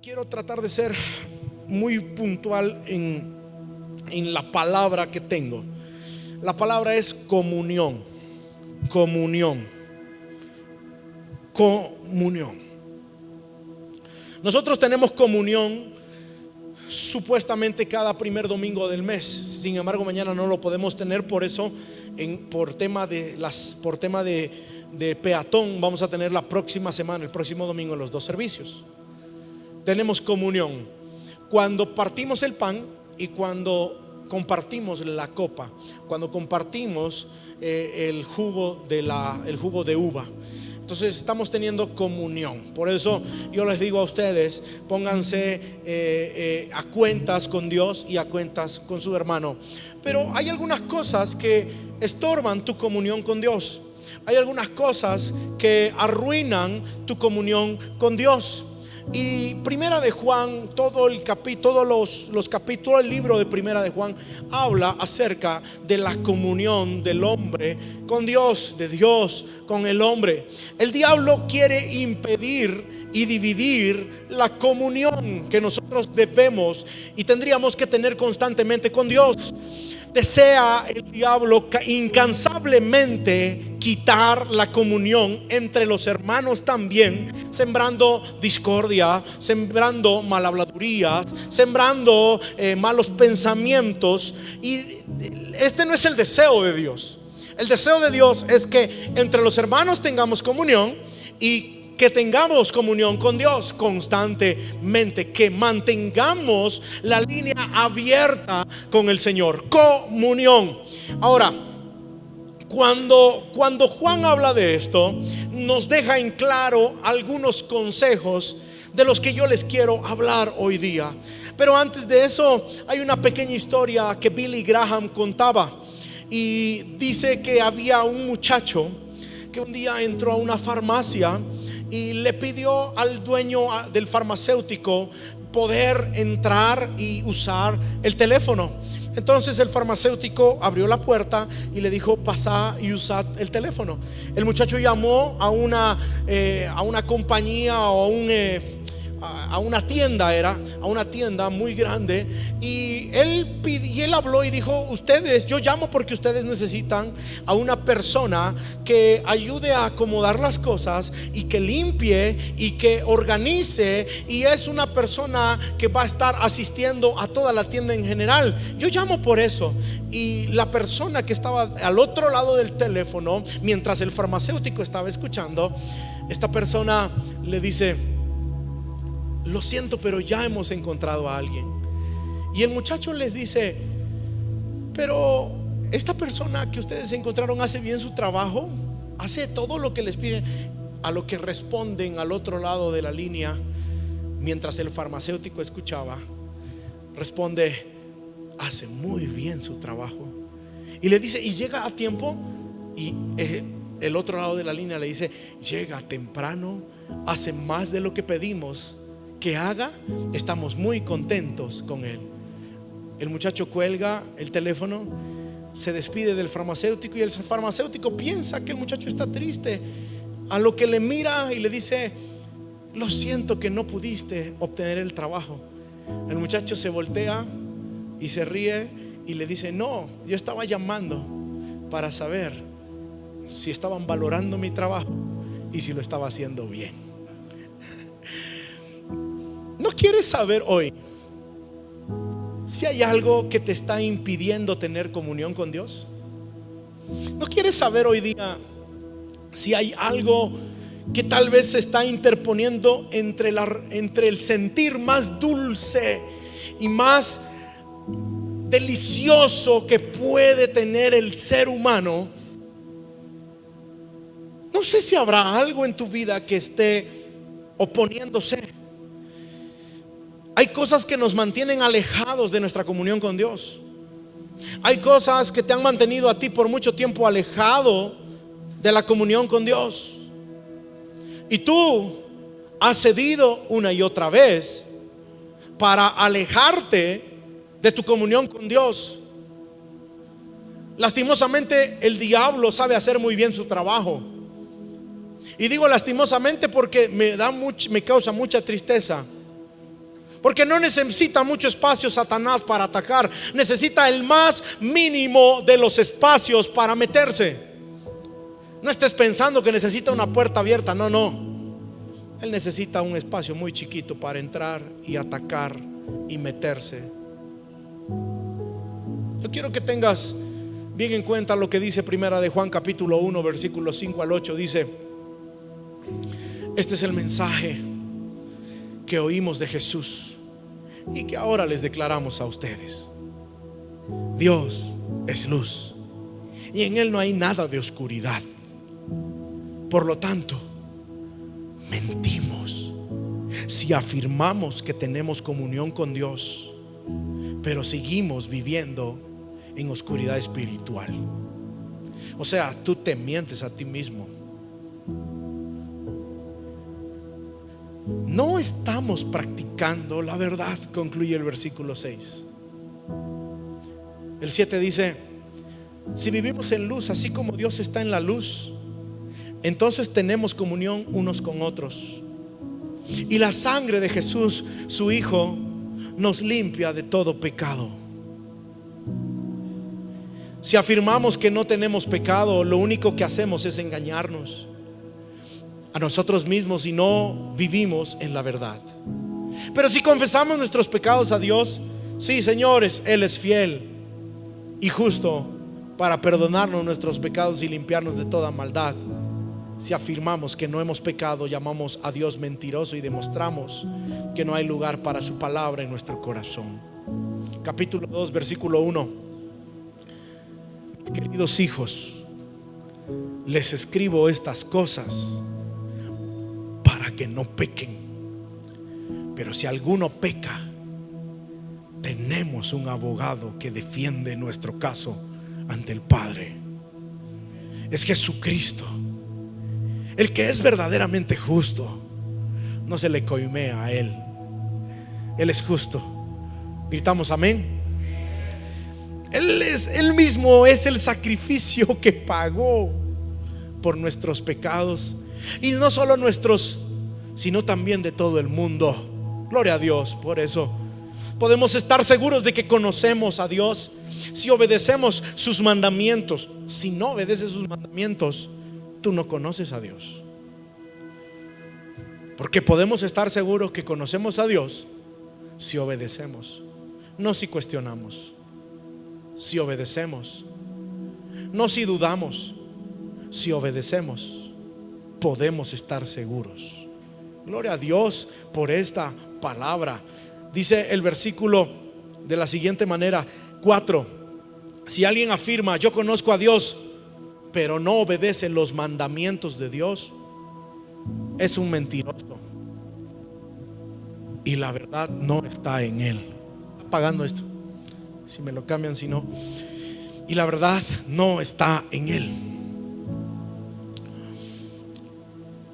quiero tratar de ser muy puntual en la palabra que tengo. La palabra es comunión. Comunión. Comunión. Nosotros tenemos comunión supuestamente cada primer domingo del mes. Sin embargo, mañana no lo podemos tener, por eso por tema de peatón vamos a tener la próxima semana, el próximo domingo, los dos servicios. Tenemos comunión cuando partimos el pan y cuando compartimos la copa, cuando compartimos el jugo de uva. Entonces estamos teniendo comunión. Por eso yo les digo a ustedes, pónganse a cuentas con Dios y a cuentas con su hermano. Pero hay algunas cosas que estorban tu comunión con Dios. Hay algunas cosas que arruinan tu comunión con Dios. Y Primera de Juan, todos los capítulos del libro de Primera de Juan habla acerca de la comunión del hombre con Dios, de Dios con el hombre. El diablo quiere impedir y dividir la comunión que nosotros debemos y tendríamos que tener constantemente con Dios. Desea el diablo incansablemente quitar la comunión entre los hermanos también, sembrando discordia, sembrando malhabladurías, sembrando malos pensamientos. Y este no es el deseo de Dios. El deseo de Dios es que entre los hermanos tengamos comunión y que tengamos comunión con Dios constantemente, que mantengamos la línea abierta con el Señor. Comunión. Ahora, cuando Juan habla de esto, nos deja en claro algunos consejos de los que yo les quiero hablar hoy día. Pero antes de eso, hay una pequeña historia que Billy Graham contaba. Y dice que había un muchacho que un día entró a una farmacia y le pidió al dueño del farmacéutico poder entrar y usar el teléfono. Entonces el farmacéutico abrió la puerta y le dijo: pasa y usa el teléfono. El muchacho llamó a una compañía o a una tienda muy grande, y él habló y dijo: yo llamo porque ustedes necesitan a una persona que ayude a acomodar las cosas y que limpie y que organice, y es una persona que va a estar asistiendo a toda la tienda en general. Yo llamo por eso. Y la persona que estaba al otro lado del teléfono, mientras el farmacéutico estaba escuchando, esta persona le dice: lo siento, pero ya hemos encontrado a alguien. Y el muchacho les dice: pero esta persona que ustedes encontraron hace bien su trabajo, hace todo lo que les pide. A lo que responden al otro lado de la línea, mientras el farmacéutico escuchaba, responde: hace muy bien su trabajo. Y le dice: ¿y llega a tiempo? Y el otro lado de la línea le dice: llega temprano, hace más de lo que pedimos que haga, estamos muy contentos con él. El muchacho cuelga el teléfono, se despide del farmacéutico, y el farmacéutico piensa que el muchacho está triste, a lo que le mira y le dice: lo siento que no pudiste obtener el trabajo. El muchacho se voltea y se ríe y le dice: no, yo estaba llamando para saber si estaban valorando mi trabajo y si lo estaba haciendo bien. ¿No quieres saber hoy si hay algo que te está impidiendo tener comunión con Dios? ¿No quieres saber hoy día si hay algo que tal vez se está interponiendo entre el sentir más dulce y más delicioso que puede tener el ser humano? No sé si habrá algo en tu vida que esté oponiéndose. Hay cosas que nos mantienen alejados de nuestra comunión con Dios. Hay cosas que te han mantenido a ti por mucho tiempo alejado de la comunión con Dios. Y tú has cedido una y otra vez para alejarte de tu comunión con Dios. Lastimosamente, el diablo sabe hacer muy bien su trabajo. Y digo lastimosamente porque me causa mucha tristeza Porque no necesita mucho espacio Satanás para atacar. Necesita el más mínimo de los espacios para meterse. No estés pensando que necesita una puerta abierta. No, no. Él necesita un espacio muy chiquito para entrar y atacar y meterse. Yo quiero que tengas bien en cuenta lo que dice Primera de Juan capítulo 1 versículos 5 al 8. Dice: este es el mensaje que oímos de Jesús y que ahora les declaramos a ustedes. Dios es luz y en Él no hay nada de oscuridad. Por lo tanto, mentimos si afirmamos que tenemos comunión con Dios, pero seguimos viviendo en oscuridad espiritual. O sea, tú te mientes a ti mismo. No estamos practicando la verdad, concluye el versículo 6. El 7 dice: si vivimos en luz, así como Dios está en la luz, entonces tenemos comunión unos con otros. Y la sangre de Jesús, su Hijo, nos limpia de todo pecado. Si afirmamos que no tenemos pecado, lo único que hacemos es engañarnos a nosotros mismos y no vivimos en la verdad. Pero si confesamos nuestros pecados a Dios, sí, señores, Él es fiel y justo para perdonarnos nuestros pecados y limpiarnos de toda maldad. Si afirmamos que no hemos pecado, llamamos a Dios mentiroso y demostramos que no hay lugar para su palabra en nuestro corazón. Capítulo 2 versículo 1: mis queridos hijos, les escribo estas cosas para que no pequen. Pero si alguno peca, tenemos un abogado que defiende nuestro caso ante el Padre. Es Jesucristo, el que es verdaderamente justo. No se le coimea a Él. Él es justo. Gritamos amén. Él mismo es el sacrificio que pagó por nuestros pecados. Y no solo nuestros, sino también de todo el mundo. Gloria a Dios. Por eso podemos estar seguros de que conocemos a Dios si obedecemos sus mandamientos. Si no obedeces sus mandamientos, tú no conoces a Dios. Porque podemos estar seguros que conocemos a Dios si obedecemos, no si cuestionamos. Si obedecemos, no si dudamos. Si obedecemos, podemos estar seguros. Gloria a Dios por esta palabra. Dice el versículo de la siguiente manera, 4: si alguien afirma yo conozco a Dios, pero no obedece los mandamientos de Dios, es un mentiroso y la verdad no está en él. Está pagando esto, si me lo cambian, si no. Y la verdad no está en él.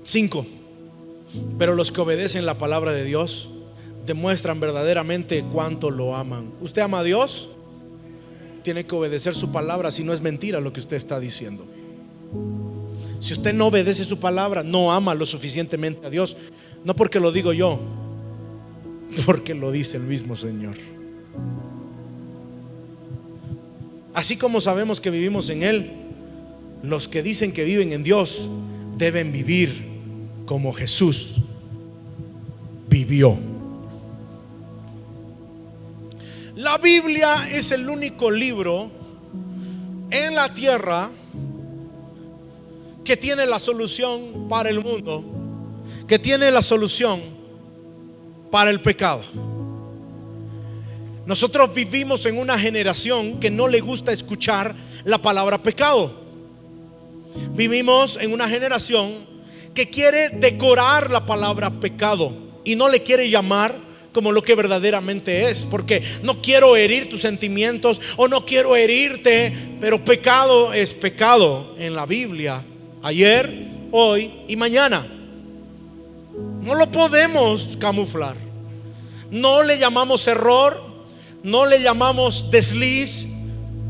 5: pero los que obedecen la palabra de Dios demuestran verdaderamente cuánto lo aman. ¿Usted ama a Dios? Tiene que obedecer su palabra, si no es mentira lo que usted está diciendo. Si usted no obedece su palabra, no ama lo suficientemente a Dios. No porque lo digo yo, porque lo dice el mismo Señor. Así como sabemos que vivimos en Él, los que dicen que viven en Dios deben vivir como Jesús vivió. La Biblia es el único libro en la tierra que tiene la solución para el mundo, que tiene la solución para el pecado. Nosotros vivimos en una generación que no le gusta escuchar la palabra pecado. Vivimos en una generación que quiere decorar la palabra pecado y no le quiere llamar como lo que verdaderamente es, porque no quiero herir tus sentimientos o no quiero herirte, pero pecado es pecado en la Biblia, ayer, hoy y mañana. No lo podemos camuflar. No le llamamos error, no le llamamos desliz.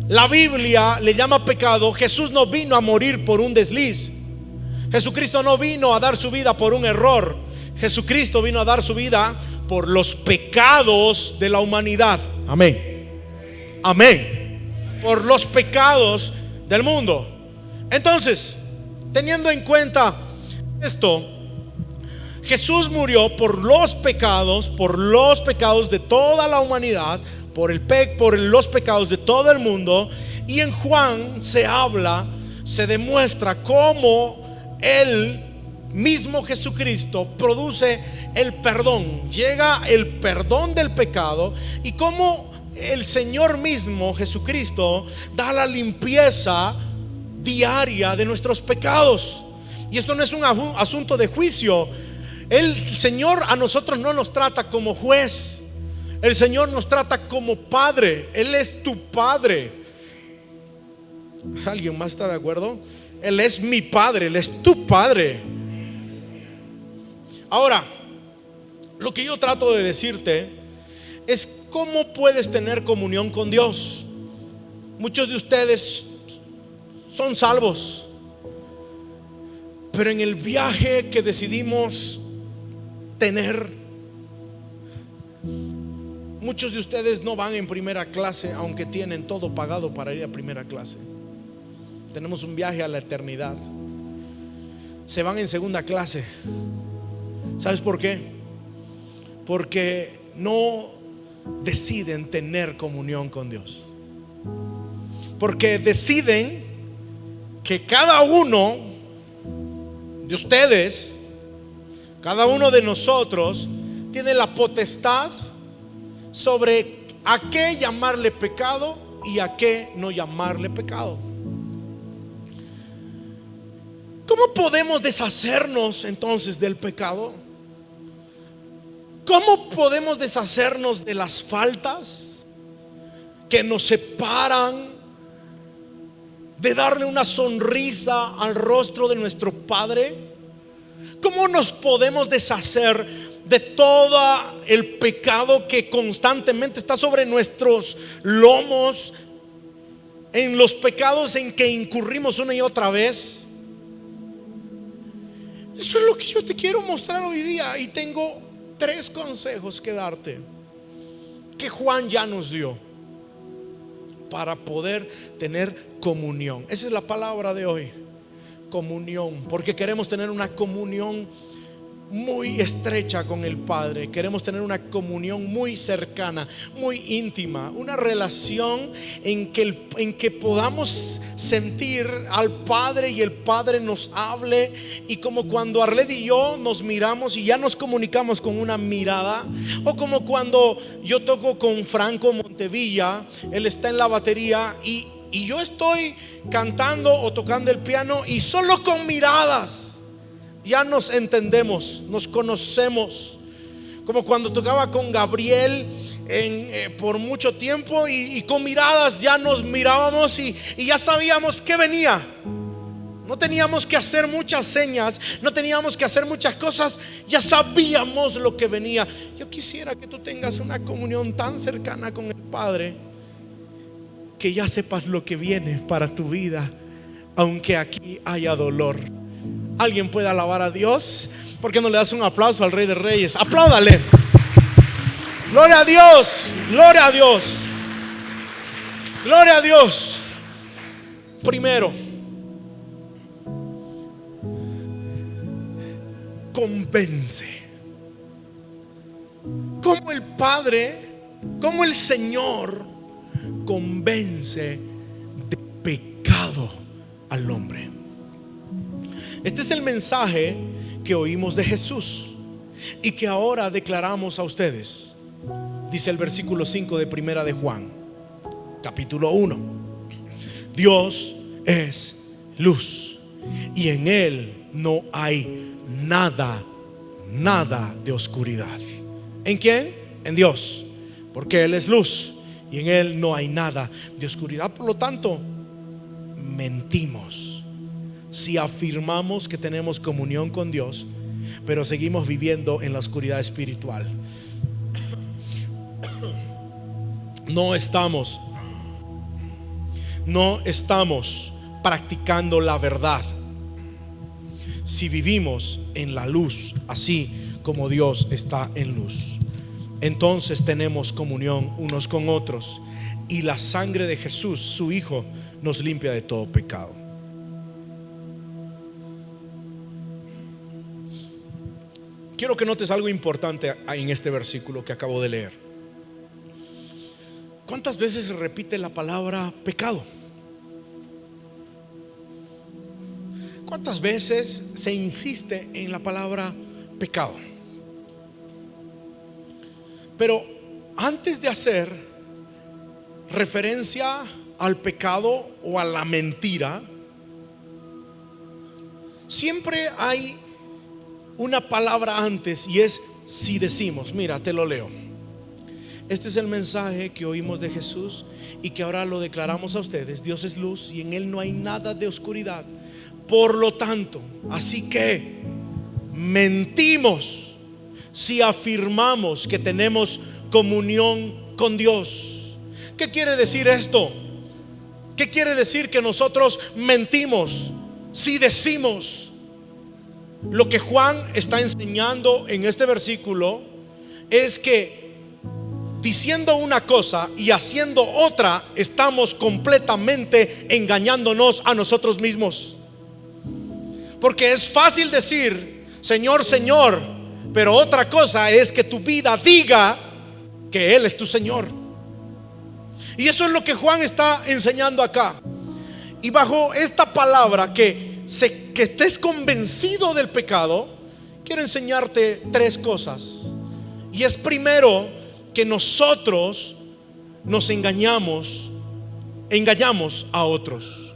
La Biblia le llama pecado. Jesús no vino a morir por un desliz. Jesucristo no vino a dar su vida por un error. Jesucristo vino a dar su vida por los pecados de la humanidad. Amén. Amén. Por los pecados del mundo. Entonces, teniendo en cuenta esto, Jesús murió por los pecados de toda la humanidad, por los pecados de todo el mundo. Y en Juan se demuestra cómo el mismo Jesucristo produce el perdón, llega el perdón del pecado, y cómo el Señor mismo Jesucristo da la limpieza diaria de nuestros pecados. Y esto no es un asunto de juicio. El Señor a nosotros no nos trata como juez, el Señor nos trata como Padre. Él es tu Padre. ¿Alguien más está de acuerdo? Él es mi Padre, Él es tu Padre. Ahora, lo que yo trato de decirte es cómo puedes tener comunión con Dios. Muchos de ustedes son salvos, pero en el viaje que decidimos tener, muchos de ustedes no van en primera clase, aunque tienen todo pagado para ir a primera clase. Tenemos un viaje a la eternidad. Se van en segunda clase. ¿Sabes por qué? Porque no deciden tener comunión con Dios. Porque deciden que cada uno de ustedes, cada uno de nosotros, tiene la potestad sobre a qué llamarle pecado y a qué no llamarle pecado. ¿Cómo podemos deshacernos entonces del pecado? ¿Cómo podemos deshacernos de las faltas que nos separan de darle una sonrisa al rostro de nuestro Padre? ¿Cómo nos podemos deshacer de todo el pecado que constantemente está sobre nuestros lomos, en los pecados en que incurrimos una y otra vez? Eso es lo que yo te quiero mostrar hoy día, y tengo 3 consejos que darte que Juan ya nos dio para poder tener comunión. Esa es la palabra de hoy, comunión, porque queremos tener una comunión muy estrecha con el Padre. Queremos tener una comunión muy cercana, muy íntima, una relación en que podamos sentir al Padre y el Padre nos hable. Y como cuando Arled y yo nos miramos y ya nos comunicamos con una mirada, o como cuando yo toco con Franco Montevilla, él está en la batería y yo estoy cantando o tocando el piano, y solo con miradas ya nos entendemos, nos conocemos. Como cuando tocaba con Gabriel por mucho tiempo, y con miradas ya nos mirábamos y ya sabíamos que venía. No teníamos que hacer muchas señas, no teníamos que hacer muchas cosas, ya sabíamos lo que venía. Yo quisiera que tú tengas una comunión tan cercana con el Padre que ya sepas lo que viene para tu vida, aunque aquí haya dolor. ¿Alguien puede alabar a Dios? ¿Por qué no le das un aplauso al Rey de Reyes? Apláudale. Gloria a Dios, gloria a Dios, gloria a Dios. Primero, convence. Como el Padre, como el Señor convence de pecado al hombre. Este es el mensaje que oímos de Jesús y que ahora declaramos a ustedes. Dice el versículo 5 de Primera de Juan, capítulo 1: Dios es luz y en Él no hay nada de oscuridad. ¿En quién? En Dios, porque Él es luz y en Él no hay nada de oscuridad. Por lo tanto, mentimos si afirmamos que tenemos comunión con Dios, pero seguimos viviendo en la oscuridad espiritual. No estamos practicando la verdad si vivimos en la luz, así como Dios está en luz. entonces tenemos comunión unos con otros, y la sangre de Jesús, su Hijo, nos limpia de todo pecado. Quiero que notes algo importante en este versículo que acabo de leer. ¿Cuántas veces se repite la palabra pecado? ¿Cuántas veces se insiste en la palabra pecado? Pero antes de hacer referencia al pecado o a la mentira, siempre hay una palabra antes, y es si decimos. Mira, te lo leo. Este es el mensaje que oímos de Jesús y que ahora lo declaramos a ustedes. Dios es luz y en Él no hay nada de oscuridad. Por lo tanto, así que mentimos si afirmamos que tenemos comunión con Dios. ¿Qué quiere decir esto? ¿Qué quiere decir que nosotros mentimos si decimos? Lo que Juan está enseñando en este versículo es que diciendo una cosa y haciendo otra, estamos completamente engañándonos a nosotros mismos. Porque es fácil decir Señor, Señor, pero otra cosa es que tu vida diga que Él es tu Señor. Y eso es lo que Juan está enseñando acá. Y bajo esta palabra que estés convencido del pecado, quiero enseñarte tres cosas. Y es primero que nosotros nos engañamos a otros.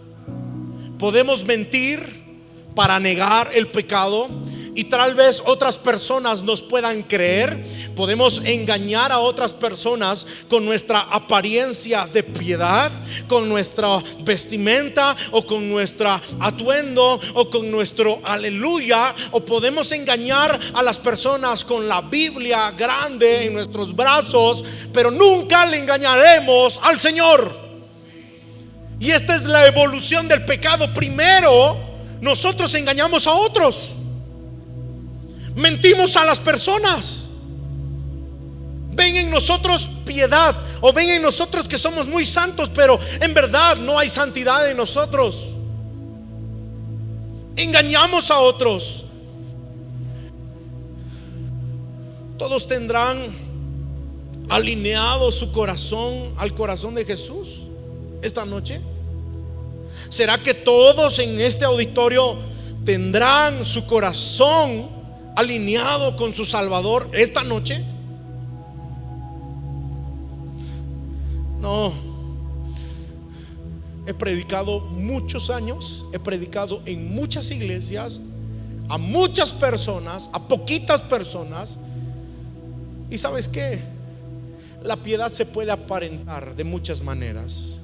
Podemos mentir para negar el pecado y tal vez otras personas nos puedan creer. Podemos engañar a otras personas con nuestra apariencia de piedad, con nuestra vestimenta o con nuestro atuendo o con nuestro aleluya. O podemos engañar a las personas con la Biblia grande en nuestros brazos, pero nunca le engañaremos al Señor. Y esta es la evolución del pecado. Primero, nosotros engañamos a otros. Mentimos a las personas. Ven en nosotros piedad, o ven en nosotros que somos muy santos, pero en verdad no hay santidad en nosotros. Engañamos a otros. Todos tendrán alineado su corazón al corazón de Jesús esta noche. ¿Será que todos en este auditorio tendrán su corazón alineado con su Salvador esta noche? No. He predicado muchos años, he predicado en muchas iglesias, a muchas personas, a poquitas personas. Y ¿sabes qué? La piedad se puede aparentar de muchas maneras.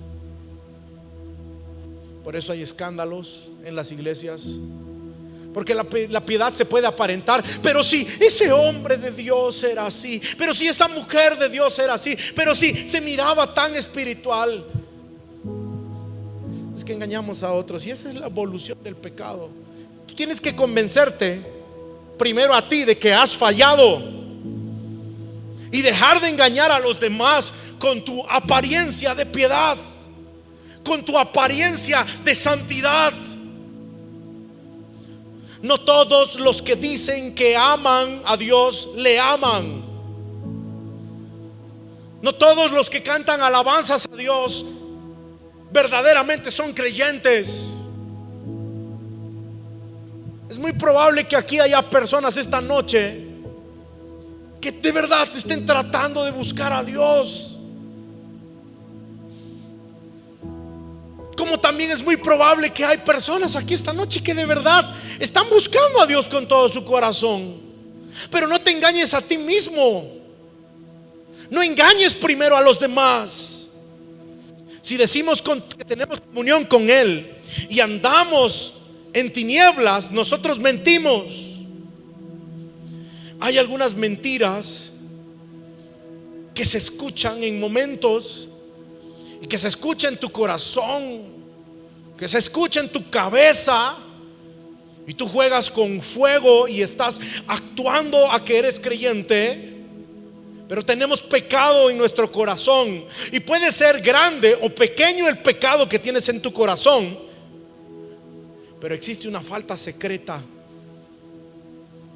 Por eso hay escándalos en las iglesias, porque la piedad se puede aparentar. Pero si ese hombre de Dios era así, pero si esa mujer de Dios era así, pero si se miraba tan espiritual. Es que engañamos a otros, y esa es la evolución del pecado. Tú tienes que convencerte primero a ti de que has fallado y dejar de engañar a los demás con tu apariencia de piedad, con tu apariencia de santidad. No todos los que dicen que aman a Dios le aman. No todos los que cantan alabanzas a Dios verdaderamente son creyentes. Es muy probable que aquí haya personas esta noche que de verdad estén tratando de buscar a Dios, como también es muy probable que hay personas aquí esta noche que de verdad están buscando a Dios con todo su corazón. Pero no te engañes a ti mismo. No engañes primero a los demás. Si decimos que tenemos comunión con Él y andamos en tinieblas, nosotros mentimos. Hay algunas mentiras que se escuchan en momentos, y que se escucha en tu corazón, que se escucha en tu cabeza, y tú juegas con fuego y estás actuando a que eres creyente, Pero tenemos pecado en nuestro corazón. Y puede ser grande o pequeño el pecado que tienes en tu corazón, pero existe una falta secreta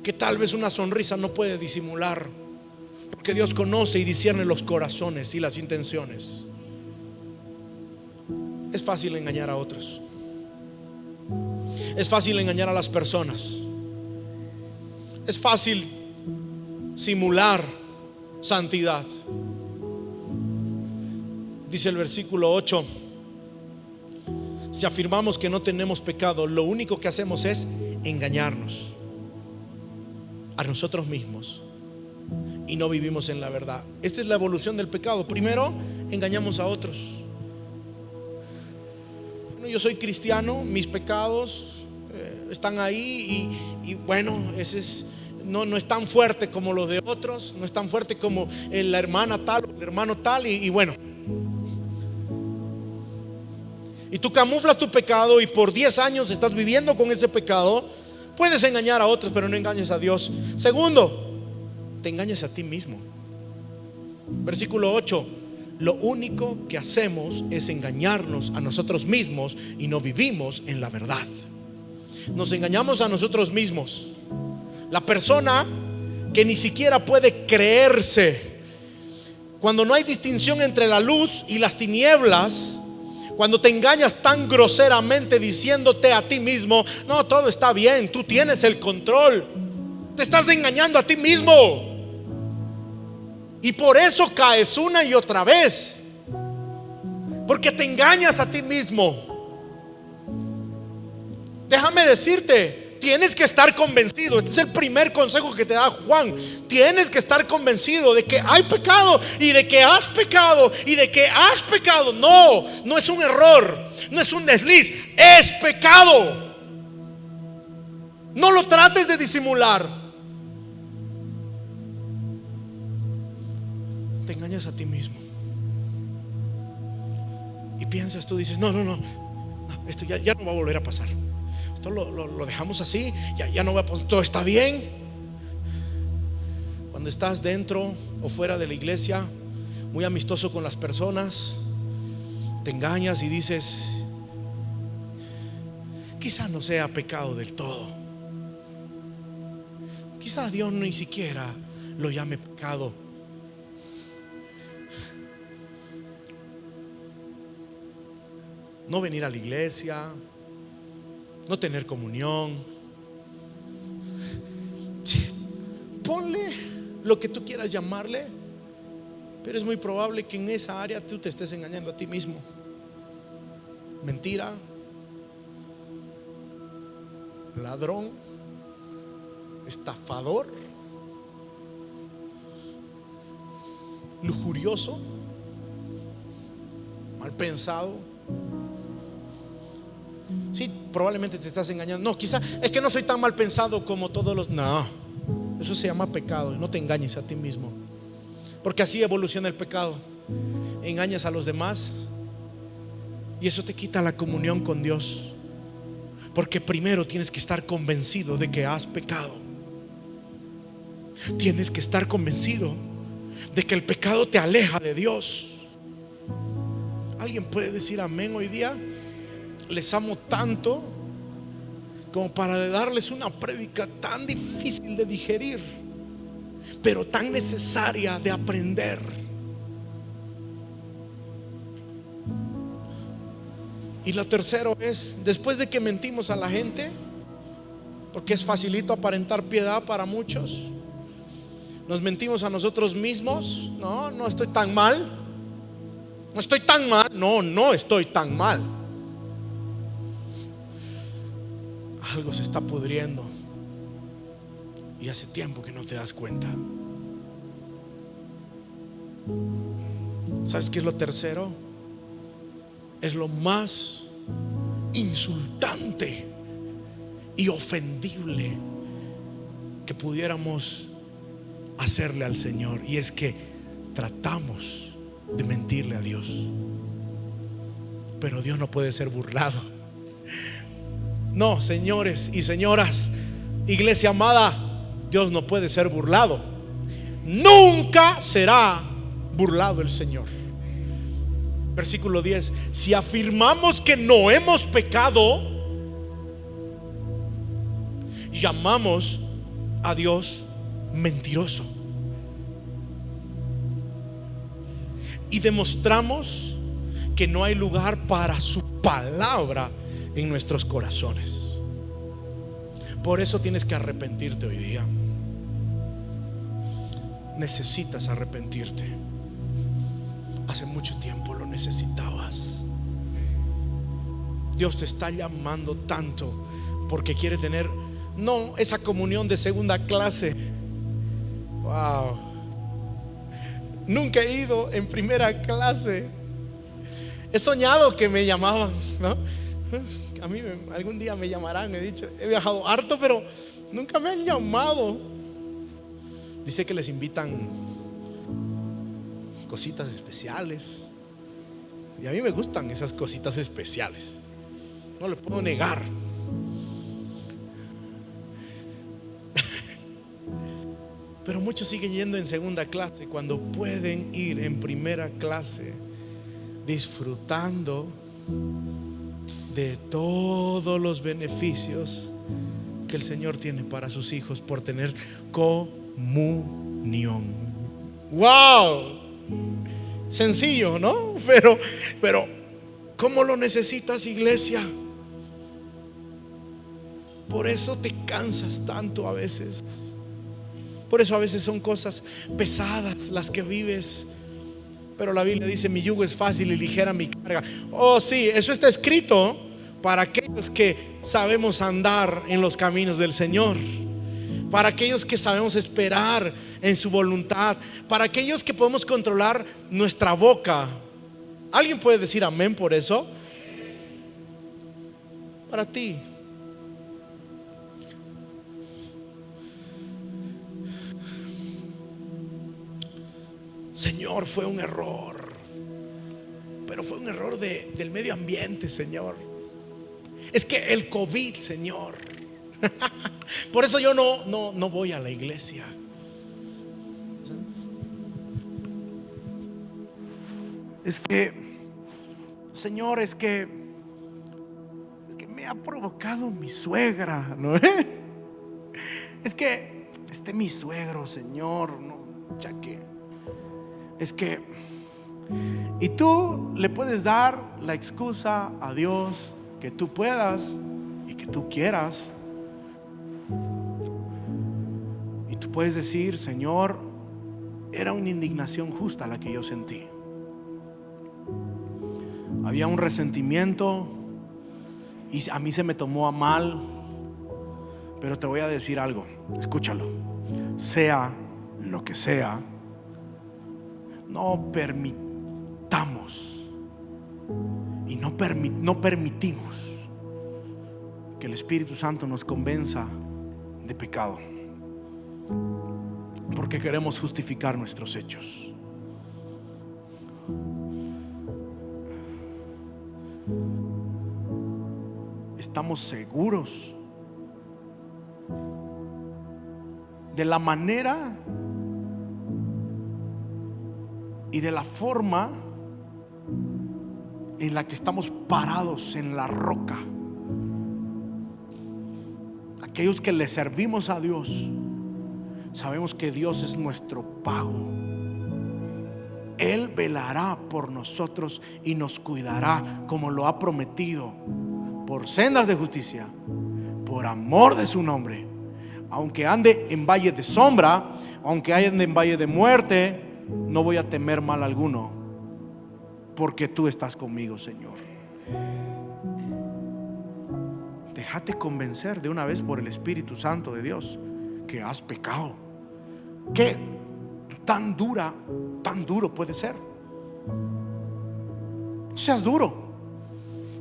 que tal vez una sonrisa no puede disimular, porque Dios conoce y discierne los corazones y las intenciones. Es fácil engañar a otros. Es fácil engañar a las personas. Es fácil simular santidad. Dice el versículo 8: si afirmamos que no tenemos pecado, lo único que hacemos es engañarnos a nosotros mismos y no vivimos en la verdad. Esta es la evolución del pecado. Primero, engañamos a otros. Bueno, yo soy cristiano, mis pecados están ahí y bueno, ese es, no es tan fuerte como los de otros, no es tan fuerte como la hermana tal o el hermano tal, y bueno. Y tú camuflas tu pecado y por 10 años estás viviendo con ese pecado. Puedes engañar a otros, pero no engañes a Dios. Segundo, te engañas a ti mismo. Versículo 8: lo único que hacemos es engañarnos a nosotros mismos y no vivimos en la verdad. Nos engañamos a nosotros mismos. La persona que ni siquiera puede creerse, cuando no hay distinción entre la luz y las tinieblas, cuando te engañas tan groseramente diciéndote a ti mismo: no, todo está bien, tú tienes el control. Te estás engañando a ti mismo, y por eso caes una y otra vez, porque te engañas a ti mismo. Déjame decirte, tienes que estar convencido. Este es el primer consejo que te da Juan. Tienes que estar convencido de que hay pecado y de que has pecado y de que has pecado. No es un error, no es un desliz, es pecado. No lo trates de disimular. Te engañas a ti mismo y piensas, tú dices: no, esto ya no va a volver a pasar. Esto lo dejamos así, ya no va a pasar, todo está bien. Cuando estás dentro o fuera de la iglesia, muy amistoso con las personas, te engañas y dices: quizás no sea pecado del todo, quizás Dios ni siquiera lo llame pecado. No venir a la iglesia, no tener comunión, ponle lo que tú quieras llamarle, pero es muy probable que en esa área tú te estés engañando a ti mismo. Mentira, ladrón, estafador, lujurioso, mal pensado. Sí, probablemente te estás engañando. No, quizá es que no soy tan mal pensado como todos los. No, eso se llama pecado. Y no te engañes a ti mismo, porque así evoluciona el pecado. Engañas a los demás y eso te quita la comunión con Dios, porque primero tienes que estar convencido de que has pecado. Tienes que estar convencido de que el pecado te aleja de Dios. ¿Alguien puede decir amén hoy día? Les amo tanto como para darles una prédica tan difícil de digerir, pero tan necesaria de aprender. Y lo tercero es, después de que mentimos a la gente, porque es facilito aparentar piedad para muchos, nos mentimos a nosotros mismos. No estoy tan mal. No estoy tan mal. No estoy tan mal. Algo se está pudriendo y hace tiempo que no te das cuenta. ¿Sabes qué es lo tercero? Es lo más insultante y ofendible que pudiéramos hacerle al Señor, y es que tratamos de mentirle a Dios. Pero Dios no puede ser burlado. No, señores y señoras, iglesia amada, Dios no puede ser burlado. nunca será burlado el Señor. Versículo 10: si afirmamos que no hemos pecado, llamamos a Dios mentiroso y demostramos que no hay lugar para su palabra en nuestros corazones. Por eso tienes que arrepentirte hoy día. Necesitas arrepentirte. Hace mucho tiempo lo necesitabas. Dios te está llamando tanto porque quiere tener, no esa comunión de segunda clase. Wow. Nunca he ido en primera clase. He soñado que me llamaban, ¿no? A mí algún día me llamarán, he dicho. He viajado harto, pero nunca me han llamado. Dice que les invitan cositas especiales, y a mí me gustan esas cositas especiales, no le puedo negar. Pero muchos siguen yendo en segunda clase cuando pueden ir en primera clase, disfrutando de todos los beneficios que el Señor tiene para sus hijos por tener comunión. ¡Wow! Sencillo, ¿no? Pero ¿cómo lo necesitas, iglesia? Por eso te cansas tanto a veces. Por eso a veces son cosas pesadas las que vives. Pero la Biblia dice: mi yugo es fácil y ligera mi carga. Oh sí, eso está escrito para aquellos que sabemos andar en los caminos del Señor, para aquellos que sabemos esperar en su voluntad, para aquellos que podemos controlar nuestra boca. ¿Alguien puede decir amén por eso? Para ti. Señor, fue un error, pero fue un error del medio ambiente, Señor. Es que el COVID, Señor. Por eso yo no voy a la iglesia. Es que, Señor, es que me ha provocado mi suegra, ¿no? Es que mi suegro, Señor, no, ya que es que, y tú le puedes dar la excusa a Dios que tú puedas y que tú quieras. Y tú puedes decir: Señor, era una indignación justa la que yo sentí. Había un resentimiento y a mí se me tomó a mal. Pero te voy a decir algo, escúchalo. Sea lo que sea, no permitamos y no permitimos que el Espíritu Santo nos convenza de pecado, porque queremos justificar nuestros hechos. Estamos seguros de la manera y de la forma en la que estamos parados en la roca. Aquellos que le servimos a Dios sabemos que Dios es nuestro pago. Él velará por nosotros y nos cuidará como lo ha prometido, por sendas de justicia, por amor de su nombre. Aunque ande en valle de sombra, aunque ande en valle de muerte, no voy a temer mal alguno, porque tú estás conmigo, Señor. Déjate convencer de una vez por el Espíritu Santo de Dios que has pecado. ¿Qué tan duro puede ser? No seas duro,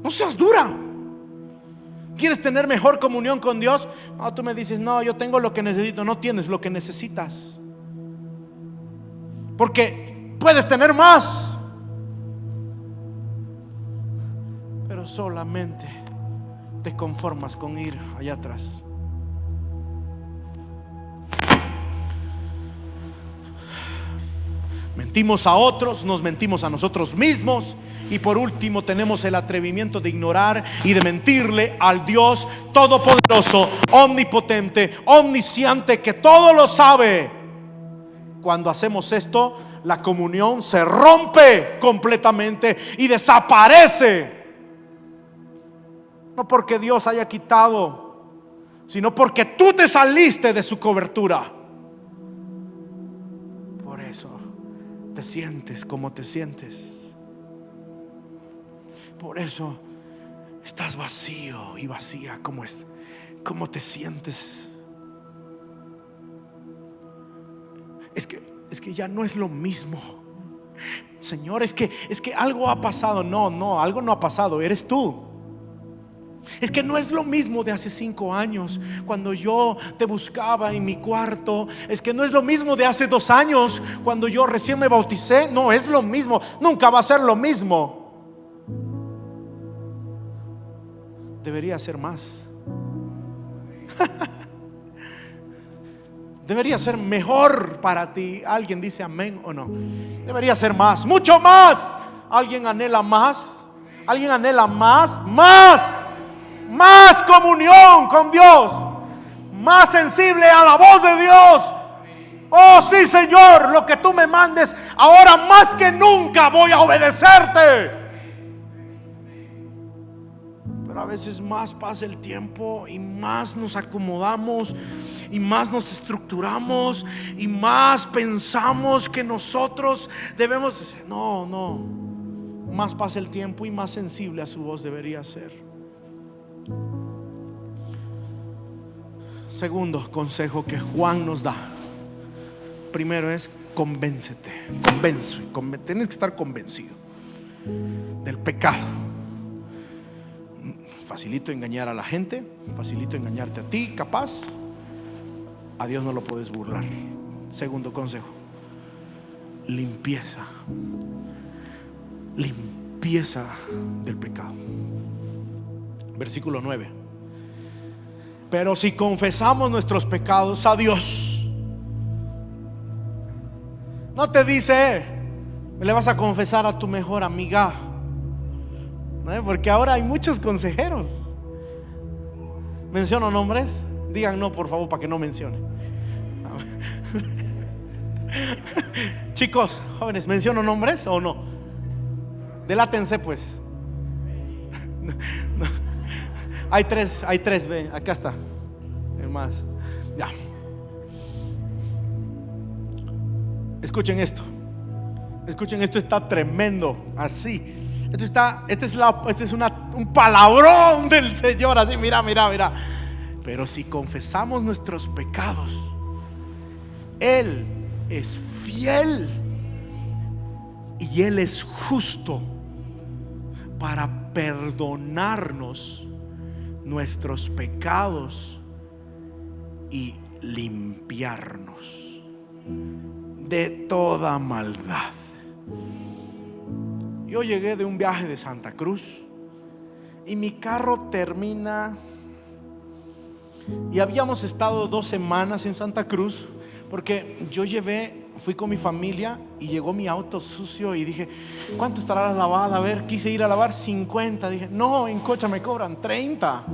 no seas dura. ¿Quieres tener mejor comunión con Dios? No, tú me dices: no, yo tengo lo que necesito. No tienes lo que necesitas, porque puedes tener más, pero solamente te conformas con ir allá atrás. Mentimos a otros, nos mentimos a nosotros mismos, y por último tenemos el atrevimiento de ignorar y de mentirle al Dios todopoderoso, omnipotente, omnisciente, que todo lo sabe. Cuando hacemos esto, la comunión se rompe completamente y desaparece. No porque Dios haya quitado, sino porque tú te saliste de su cobertura. Por eso te sientes como te sientes. Por eso estás vacío y vacía. ¿Cómo te sientes? Es que ya no es lo mismo. Señor, es que algo ha pasado. No, algo no ha pasado, eres tú. Es que no es lo mismo de hace 5 años, cuando yo te buscaba en mi cuarto. Es que no es lo mismo de hace 2 años, cuando yo recién me bauticé. No es lo mismo, nunca va a ser lo mismo. Debería ser más. Debería ser mejor para ti. ¿Alguien dice amén o no? Debería ser más, mucho más. ¿Alguien anhela más? ¿Alguien anhela más? Más comunión con Dios, más sensible a la voz de Dios. Oh sí, Señor, lo que tú me mandes, ahora más que nunca voy a obedecerte. Pero a veces más pasa el tiempo y más nos acomodamos y más nos estructuramos y más pensamos que nosotros debemos. No, más pasa el tiempo y más sensible a su voz debería ser. Segundo consejo que Juan nos da. Primero es convéncete. Tienes que estar convencido del pecado. Facilito engañar a la gente, facilito engañarte a ti, capaz. A Dios no lo puedes burlar. Segundo consejo: limpieza del pecado. Versículo 9. Pero si confesamos nuestros pecados a Dios, no te dice le vas a confesar a tu mejor amiga, ¿no? Porque ahora hay muchos consejeros. ¿Menciono nombres? Digan no, por favor, para que no mencione. Chicos, jóvenes, ¿menciono nombres o no? Delátense pues. No. Hay tres, ve, acá está. El más. Ya. Escuchen esto, está tremendo. Así. Este es un palabrón del Señor. Así, mira. Pero si confesamos nuestros pecados, Él es fiel y Él es justo para perdonarnos nuestros pecados y limpiarnos de toda maldad. Yo llegué de un viaje de Santa Cruz y mi carro termina, y habíamos estado 2 semanas en Santa Cruz, porque fui con mi familia y llegó mi auto sucio y dije, ¿cuánto estará la lavada? A ver, quise ir a lavar 50. Dije, no, en Cocha me cobran 30.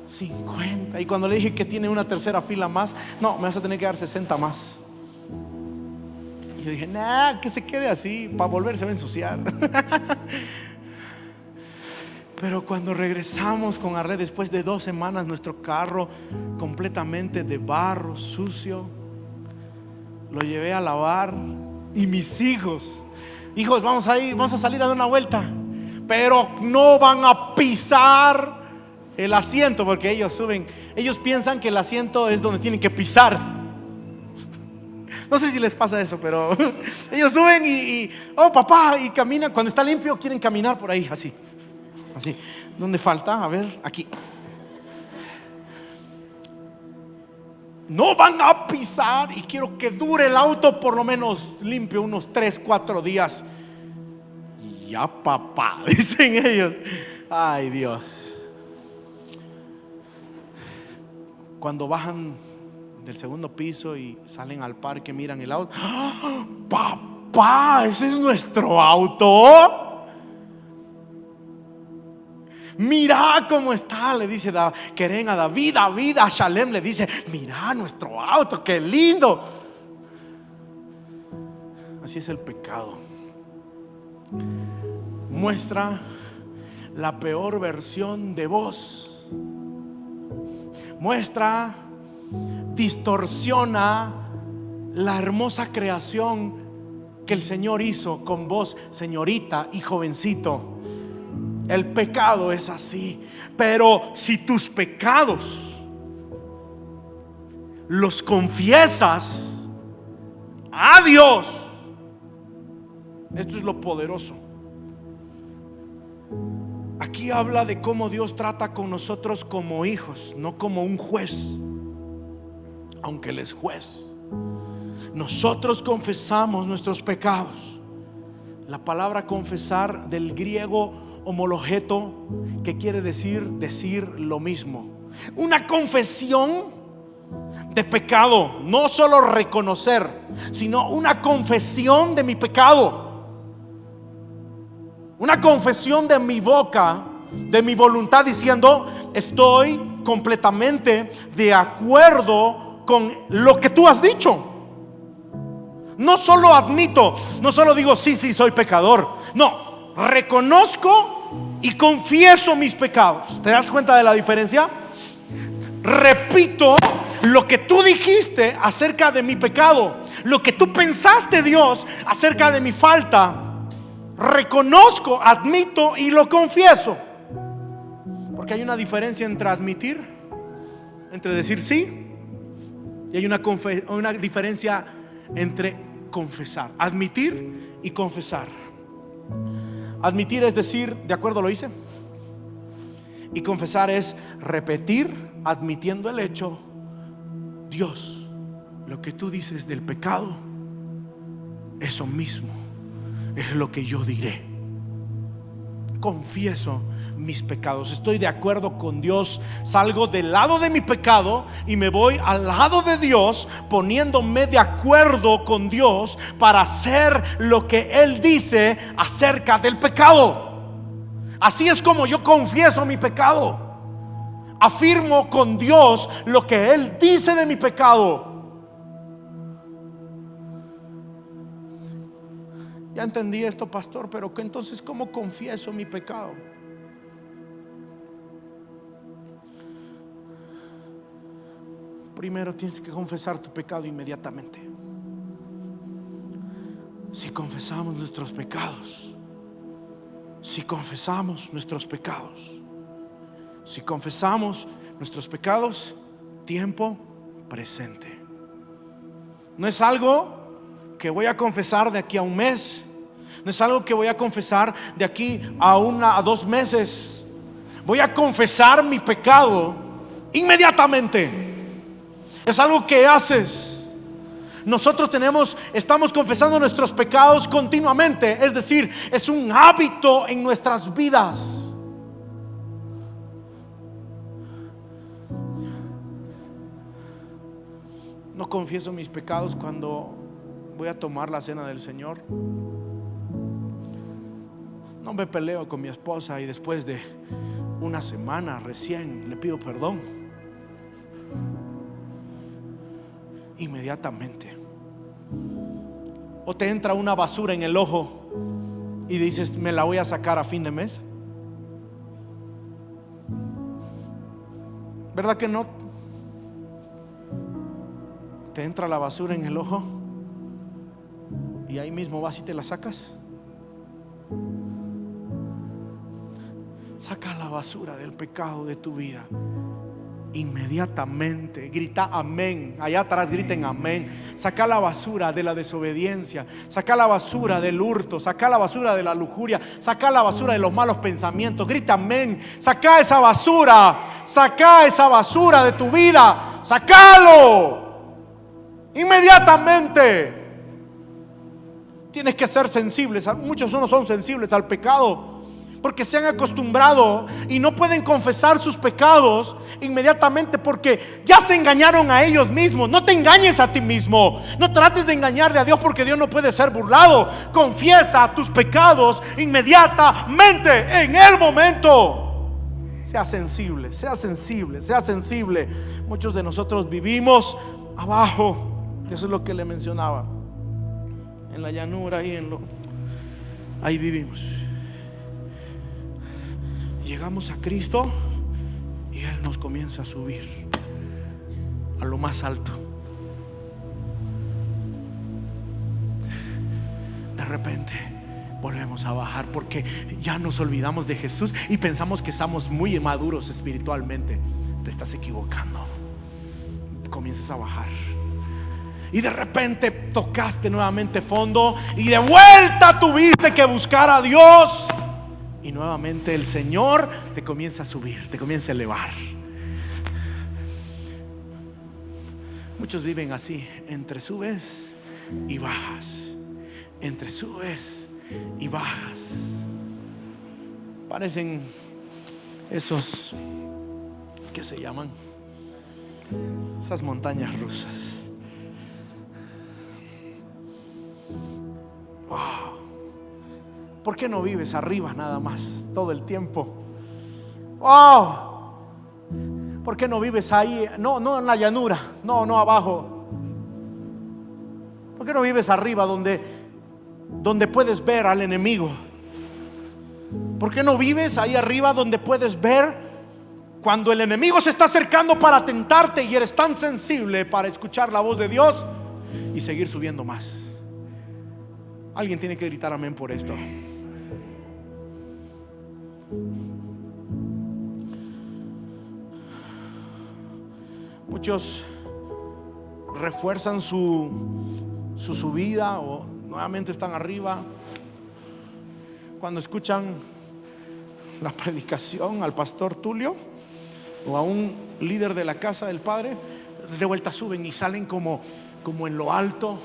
50. Y cuando le dije que tiene una tercera fila más, no, me vas a tener que dar 60 más. Y yo dije, nah, que se quede así, para volver se va a ensuciar. Pero cuando regresamos con Arre, después de 2 semanas, nuestro carro completamente de barro, sucio, lo llevé a lavar. Y mis hijos, vamos a salir a dar una vuelta, pero no van a pisar el asiento, porque ellos piensan que el asiento es donde tienen que pisar. No sé si les pasa eso, pero ellos suben y oh papá, y caminan. Cuando está limpio quieren caminar por ahí, así. ¿Dónde falta? A ver, aquí. No van a pisar y quiero que dure el auto por lo menos limpio unos 3-4 días. Ya papá, dicen ellos. Ay Dios. Cuando bajan del segundo piso y salen al parque, miran el auto. ¡Ah! Papá, ese es nuestro auto. Mira cómo está, le dice Keren a David. David a Shalem le dice: mira nuestro auto, qué lindo. Así es el pecado. Muestra la peor versión de vos. Muestra, distorsiona la hermosa creación que el Señor hizo con vos, señorita y jovencito. El pecado es así. Pero si tus pecados los confiesas a Dios, esto es lo poderoso. Aquí habla de cómo Dios trata con nosotros como hijos, no como un juez, aunque Él es juez. Nosotros confesamos nuestros pecados. La palabra confesar, del griego homologeto, que quiere decir lo mismo. Una confesión de pecado, no solo reconocer, sino una confesión de mi pecado. Una confesión de mi boca, de mi voluntad, diciendo: estoy completamente de acuerdo con lo que tú has dicho. No solo admito, no solo digo sí, soy pecador. No, reconozco y confieso mis pecados. ¿Te das cuenta de la diferencia? Repito lo que tú dijiste acerca de mi pecado, lo que tú pensaste, Dios, acerca de mi falta. Reconozco, admito y lo confieso. Porque hay una diferencia entre admitir, entre decir sí, y hay una diferencia entre confesar. Admitir y confesar. Admitir es decir: de acuerdo, lo hice. Y confesar es repetir, admitiendo el hecho: Dios, lo que tú dices del pecado, eso mismo es lo que yo diré. Confieso mis pecados, estoy de acuerdo con Dios, salgo del lado de mi pecado y me voy al lado de Dios, poniéndome de acuerdo con Dios para hacer lo que Él dice acerca del pecado. Así es como yo confieso mi pecado. Afirmo con Dios lo que Él dice de mi pecado. Ya entendí esto, pastor, pero entonces ¿cómo confieso mi pecado? Primero tienes que confesar tu pecado inmediatamente. Si confesamos nuestros pecados, si confesamos nuestros pecados, tiempo presente. No es algo que voy a confesar de aquí a un mes. No es algo que voy a confesar de aquí a 2 meses. Voy a confesar mi pecado inmediatamente. Es algo que haces. Nosotros estamos confesando nuestros pecados continuamente. Es decir, es un hábito en nuestras vidas. No confieso mis pecados cuando voy a tomar la cena del Señor. No me peleo con mi esposa y después de una semana recién le pido perdón. Inmediatamente. O te entra una basura en el ojo y dices: me la voy a sacar a fin de mes. ¿Verdad que no? Te entra la basura en el ojo y ahí mismo vas y te la sacas. Saca la basura del pecado de tu vida inmediatamente. Grita amén. Allá atrás griten amén. Saca la basura de la desobediencia. Saca la basura del hurto. Saca la basura de la lujuria. Saca la basura de los malos pensamientos. Grita amén. Saca esa basura. Saca esa basura de tu vida. Sácalo inmediatamente. Tienes que ser sensibles. Muchos no son sensibles al pecado porque se han acostumbrado y no pueden confesar sus pecados inmediatamente porque ya se engañaron a ellos mismos. No te engañes a ti mismo, no trates de engañarle a Dios, porque Dios no puede ser burlado. Confiesa tus pecados inmediatamente, en el momento. Sea sensible, sea sensible, sea sensible. Muchos de nosotros vivimos abajo, eso es lo que le mencionaba, en la llanura, ahí vivimos. Llegamos a Cristo y Él nos comienza a subir a lo más alto. De repente volvemos a bajar porque ya nos olvidamos de Jesús y pensamos que estamos muy maduros espiritualmente. Te estás equivocando. Comienzas a bajar y de repente tocaste nuevamente fondo y de vuelta tuviste que buscar a Dios. Y nuevamente el Señor te comienza a subir, te comienza a elevar. Muchos viven así, entre subes y bajas, entre subes y bajas. Parecen esos que se llaman esas montañas rusas. Wow. ¿Por qué no vives arriba nada más todo el tiempo? Oh, ¿por qué no vives ahí? No en la llanura, no abajo. ¿Por qué no vives arriba donde puedes ver al enemigo? ¿Por qué no vives ahí arriba donde puedes ver cuando el enemigo se está acercando para tentarte y eres tan sensible para escuchar la voz de Dios y seguir subiendo más? Alguien tiene que gritar amén por esto. Muchos refuerzan su subida o nuevamente están arriba cuando escuchan la predicación al pastor Tulio o a un líder de la casa del Padre. De vuelta suben y salen como en lo alto,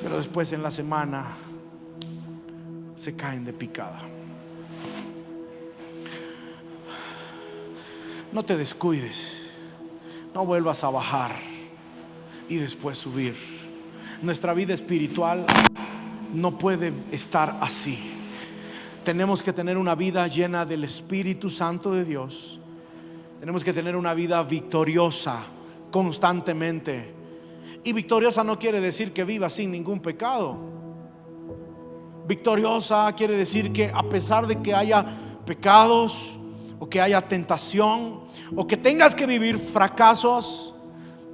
pero después en la semana se caen de picada. No te descuides, no vuelvas a bajar y después subir. Nuestra vida espiritual no puede estar así. Tenemos que tener una vida llena del Espíritu Santo de Dios. Tenemos que tener una vida victoriosa constantemente. Y victoriosa no quiere decir que viva sin ningún pecado. Victoriosa quiere decir que a pesar de que haya pecados o que haya tentación o que tengas que vivir fracasos,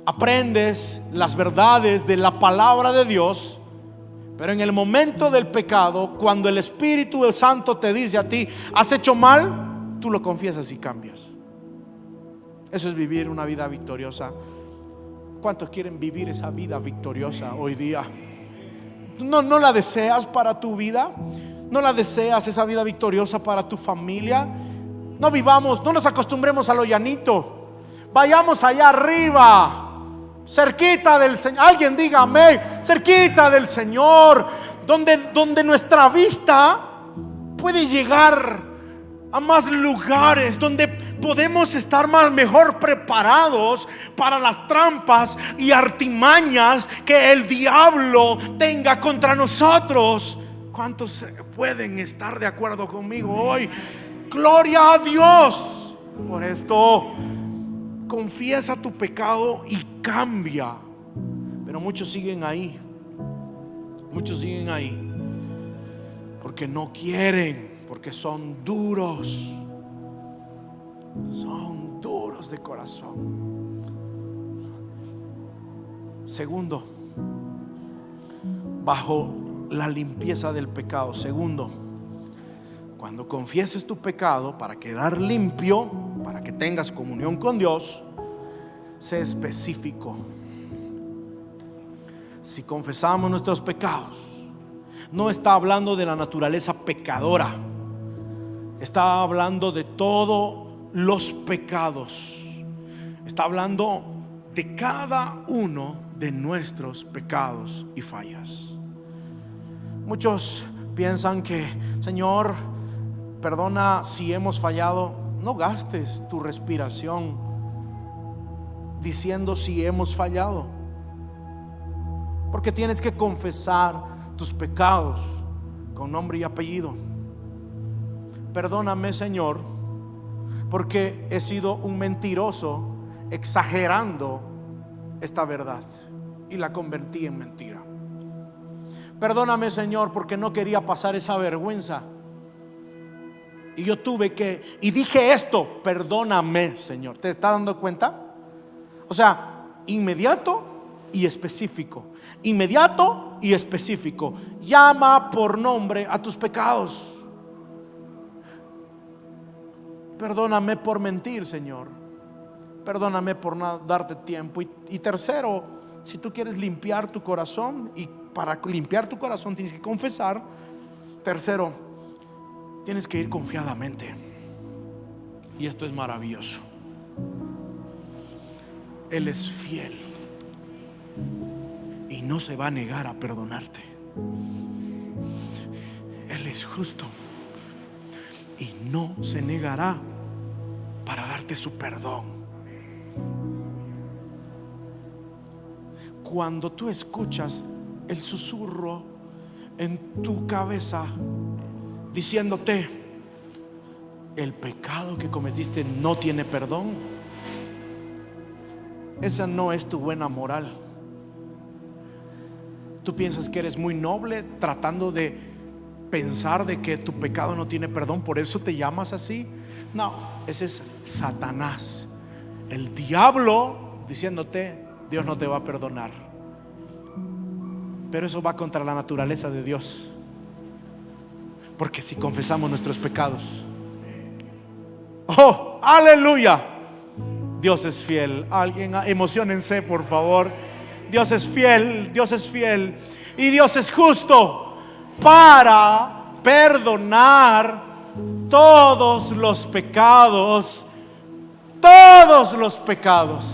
aprendes las verdades de la palabra de Dios. Pero en el momento del pecado, cuando el Espíritu Santo te dice a ti: has hecho mal, tú lo confiesas y cambias. Eso es vivir una vida victoriosa. ¿Cuántos quieren vivir esa vida victoriosa hoy día? ¿No la deseas para tu vida? ¿No la deseas esa vida victoriosa para tu familia? No nos acostumbremos a lo llanito. Vayamos allá arriba, cerquita del Señor. Alguien diga amén. Cerquita del Señor, donde nuestra vista puede llegar a más lugares, donde podemos estar mejor preparados para las trampas y artimañas que el diablo tenga contra nosotros. ¿Cuántos pueden estar de acuerdo conmigo hoy? Gloria a Dios por esto. Confiesa tu pecado y cambia. Pero muchos siguen ahí. Muchos siguen ahí porque no quieren, porque son duros. Son duros de corazón. Segundo, bajo la limpieza del pecado. Segundo, cuando confieses tu pecado para quedar limpio, para que tengas comunión con Dios, sé específico. Si confesamos nuestros pecados, no está hablando de la naturaleza pecadora, está hablando de todos los pecados. Está hablando de cada uno de nuestros pecados y fallas. Muchos piensan que, Señor, perdona si hemos fallado. No gastes tu respiración diciendo si hemos fallado, porque tienes que confesar tus pecados con nombre y apellido. Perdóname, Señor, porque he sido un mentiroso exagerando esta verdad y la convertí en mentira. Perdóname, Señor, porque no quería pasar esa vergüenza y yo tuve que, y dije esto. Perdóname, Señor. ¿Te estás dando cuenta? O sea, inmediato y específico. Inmediato y específico. Llama por nombre a tus pecados. Perdóname por mentir, Señor. Perdóname por no darte tiempo. Y tercero, si tú quieres limpiar tu corazón, y para limpiar tu corazón tienes que confesar. Tercero, tienes que ir confiadamente. Y esto es maravilloso. Él es fiel y no se va a negar a perdonarte. Él es justo y no se negará para darte su perdón. Cuando tú escuchas el susurro en tu cabeza diciéndote: el pecado que cometiste no tiene perdón, esa no es tu buena moral. Tú piensas que eres muy noble tratando de pensar de que tu pecado no tiene perdón, por eso te llamas así. No, ese es Satanás, el diablo, diciéndote: Dios no te va a perdonar. Pero eso va contra la naturaleza de Dios, porque si confesamos nuestros pecados, oh, aleluya, Dios es fiel. Alguien, emociónense, por favor. Dios es fiel, Dios es fiel y Dios es justo para perdonar todos los pecados. Todos los pecados.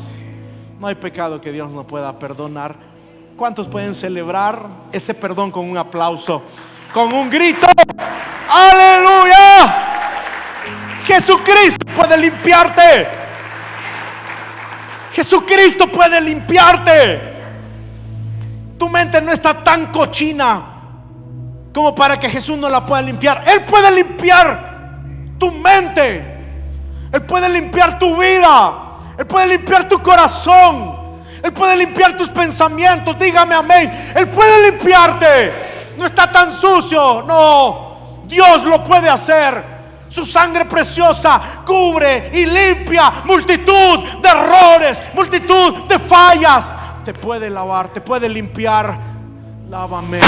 No hay pecado que Dios no pueda perdonar. ¿Cuántos pueden celebrar ese perdón con un aplauso, con un grito? ¡Aleluya! Jesucristo puede limpiarte. Jesucristo puede limpiarte. Tu mente no está tan cochina como para que Jesús no la pueda limpiar. Él puede limpiar tu mente. Él puede limpiar tu vida. Él puede limpiar tu corazón. Él puede limpiar tus pensamientos. Dígame amén. Él puede limpiarte. No está tan sucio. No, Dios lo puede hacer. Su sangre preciosa cubre y limpia multitud de errores, multitud de fallas. Te puede lavar, te puede limpiar. Lávame,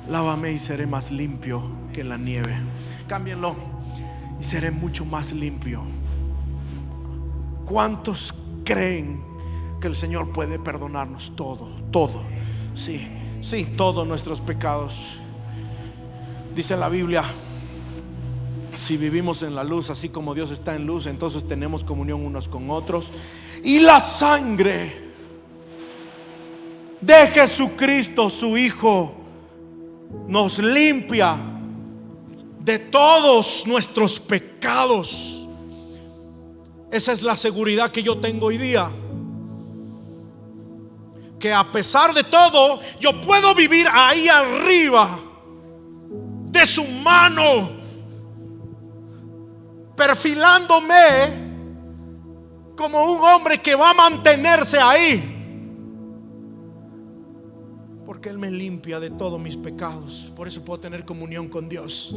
lávame y seré más limpio que la nieve. Cámbienlo y seré mucho más limpio. ¿Cuántos creen que el Señor puede perdonarnos todo? Todo, sí, sí, todos nuestros pecados. Dice la Biblia: si vivimos en la luz, así como Dios está en luz, entonces tenemos comunión unos con otros. Y la sangre de Jesucristo, su Hijo, nos limpia de todos nuestros pecados. Esa es la seguridad que yo tengo hoy día, que a pesar de todo, yo puedo vivir ahí arriba de su mano, perfilándome como un hombre que va a mantenerse ahí, porque Él me limpia de todos mis pecados. Por eso puedo tener comunión con Dios.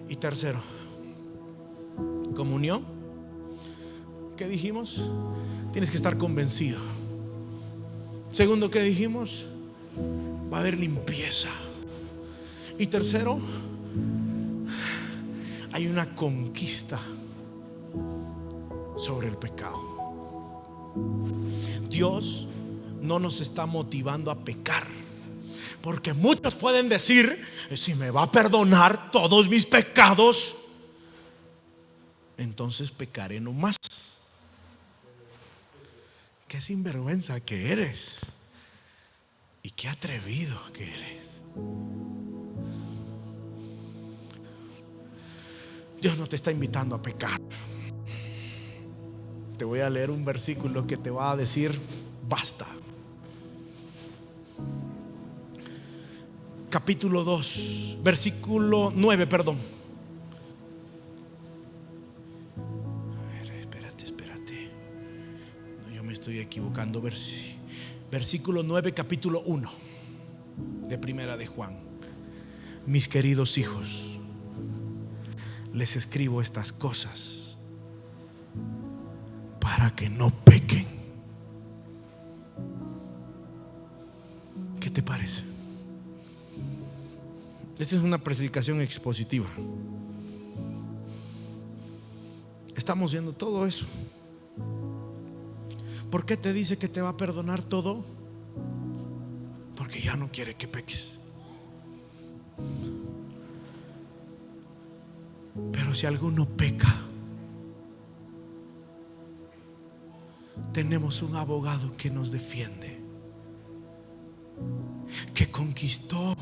Y tercero, comunión. ¿Qué dijimos? Tienes que estar convencido. Segundo, ¿qué dijimos? Va a haber limpieza. Y tercero, hay una conquista sobre el pecado. Dios no nos está motivando a pecar, porque muchos pueden decir: si me va a perdonar todos mis pecados, entonces pecaré no más. Qué sinvergüenza que eres. ¿Y Qué atrevido que eres. Dios no te está invitando a pecar. Te voy a leer un versículo que te va a decir basta. Capítulo 2, versículo 9, perdón. A ver, espérate. No, yo me estoy equivocando. Versículo 9, capítulo 1 de Primera de Juan. Mis queridos hijos, les escribo estas cosas para que no pequen. ¿Qué te parece? Esta es una predicación expositiva. Estamos viendo todo eso. ¿Por qué te dice que te va a perdonar todo? Porque ya no quiere que peques. Pero si alguno peca, tenemos un abogado que nos defiende, que conquistó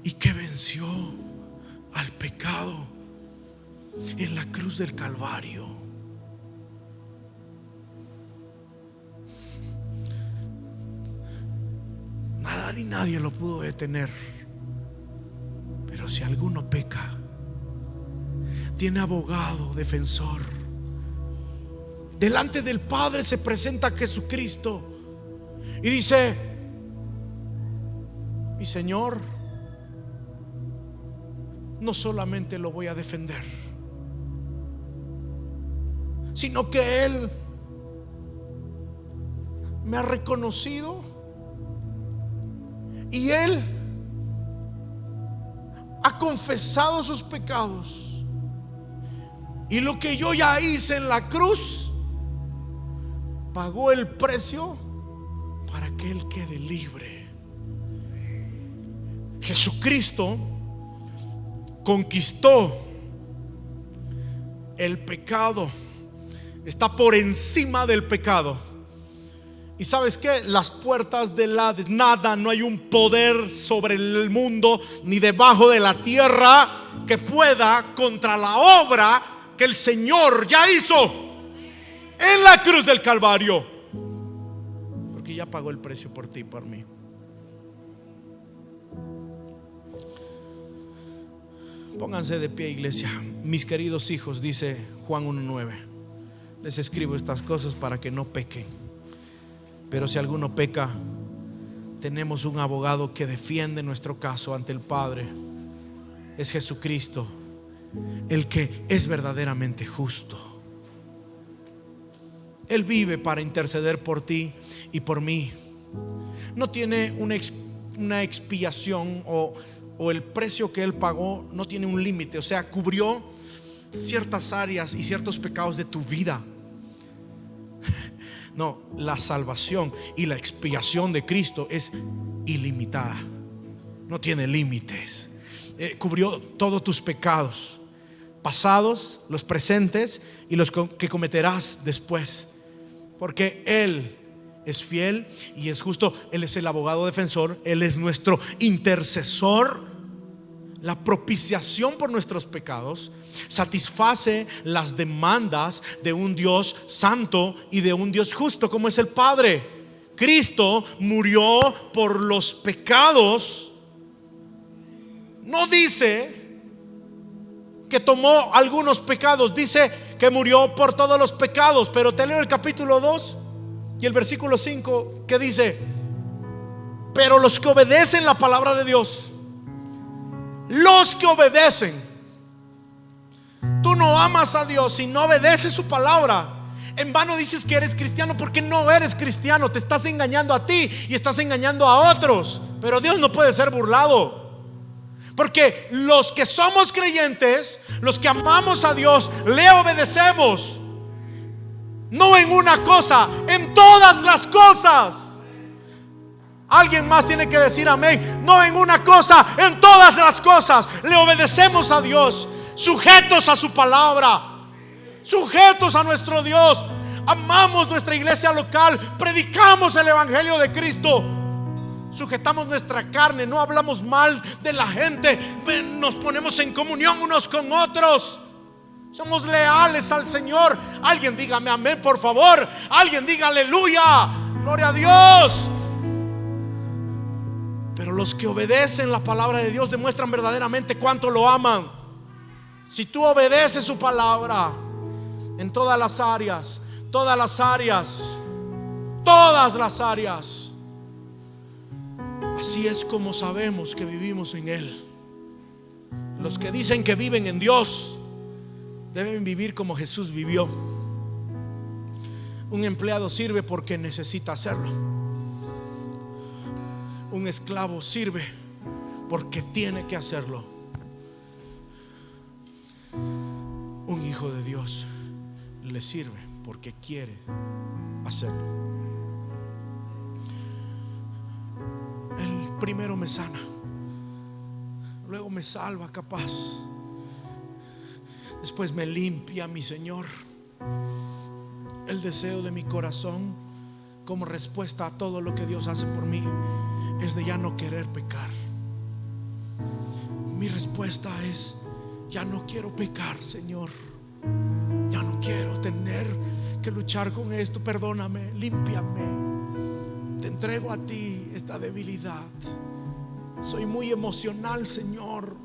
y que venció al pecado en la cruz del Calvario. Nada ni nadie lo pudo detener. Pero si alguno peca, tiene abogado, defensor. Delante del Padre se presenta Jesucristo y dice: mi Señor, no solamente lo voy a defender, sino que Él me ha reconocido y Él ha confesado sus pecados, y lo que yo ya hice en la cruz pagó el precio para que Él quede libre. Jesucristo conquistó el pecado, está por encima del pecado. Y sabes que las puertas del Hades, nada, no hay un poder sobre el mundo ni debajo de la tierra que pueda contra la obra que el Señor ya hizo en la cruz del Calvario, porque ya pagó el precio por ti y por mí. Pónganse de pie, iglesia. Mis queridos hijos, dice Juan 1:9, les escribo estas cosas para que no pequen. Pero si alguno peca, tenemos un abogado que defiende nuestro caso ante el Padre. Es Jesucristo, el que es verdaderamente justo. Él vive para interceder por ti y por mí. No tiene una expiación o el precio que Él pagó no tiene un límite. O sea, cubrió ciertas áreas y ciertos pecados de tu vida. No, la salvación y la expiación de Cristo es ilimitada, no tiene límites. Cubrió todos tus pecados pasados, los presentes y los que cometerás después, porque Él es fiel y es justo. Él es el abogado defensor, Él es nuestro intercesor. La propiciación por nuestros pecados satisface las demandas de un Dios santo y de un Dios justo como es el Padre. Cristo murió por los pecados. No dice que tomó algunos pecados, dice que murió por todos los pecados. Pero te leo el capítulo 2 y el versículo 5, que dice: pero los que obedecen la palabra de Dios, los que obedecen. Tú no amas a Dios si no obedeces su palabra. En vano dices que eres cristiano, porque no eres cristiano. Te estás engañando a ti y estás engañando a otros. Pero Dios no puede ser burlado, porque los que somos creyentes, los que amamos a Dios, le obedecemos. No en una cosa, en todas las cosas. Alguien más tiene que decir amén. No en una cosa, en todas las cosas le obedecemos a Dios, sujetos a su palabra, sujetos a nuestro Dios. Amamos nuestra iglesia local, predicamos el evangelio de Cristo. sujetamos nuestra carne, no hablamos mal de la gente, nos ponemos en comunión unos con otros. Somos leales al Señor. Alguien dígame amén, por favor. Alguien diga aleluya, gloria a Dios. Pero los que obedecen la palabra de Dios demuestran verdaderamente cuánto lo aman. Si tú obedeces su palabra en todas las áreas, todas las áreas, todas las áreas, así es como sabemos que vivimos en Él. Los que dicen que viven en Dios deben vivir como Jesús vivió. Un empleado sirve porque necesita hacerlo. Un esclavo sirve porque tiene que hacerlo. Un hijo de Dios le sirve porque quiere hacerlo. El primero me sana, luego me salva, capaz. Después me limpia, mi Señor. El deseo de mi corazón, como respuesta a todo lo que Dios hace por mí, es de ya no querer pecar. Mi respuesta es: ya no quiero pecar, Señor. Ya no quiero tener que luchar con esto. Perdóname, límpiame. Te entrego a ti esta debilidad. Soy muy emocional, Señor.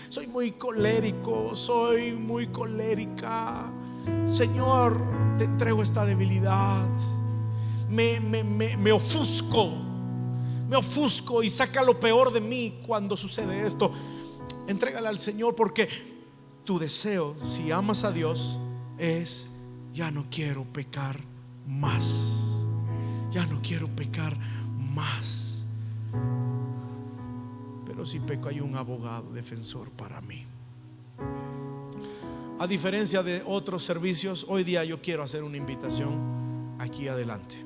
Soy muy colérico, soy muy colérica. Señor, te entrego esta debilidad. Me ofusco. Me ofusco y saca lo peor de mí cuando sucede esto. Entrégale al Señor, porque tu deseo, si amas a Dios, es: ya no quiero pecar más. Ya no quiero pecar más. Pero si peco, hay un abogado defensor para mí. A diferencia de otros servicios, hoy día yo quiero hacer una invitación aquí adelante.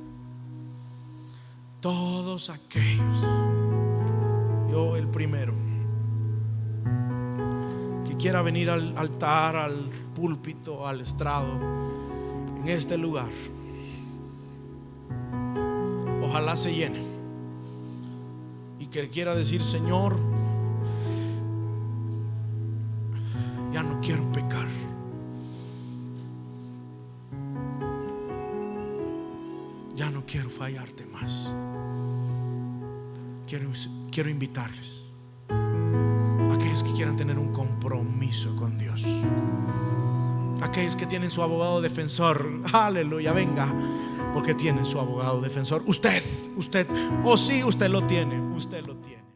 Todos aquellos, yo el primero, que quiera venir al altar, al púlpito, al estrado, en este lugar, ojalá se llene, y que quiera decir: Señor, ya no quiero pecar. Ya no quiero fallarte más. Quiero invitarles, aquellos que quieran tener un compromiso con Dios, aquellos que tienen su abogado defensor. Aleluya, venga, porque tienen su abogado defensor. Usted, oh sí, usted lo tiene, usted lo tiene.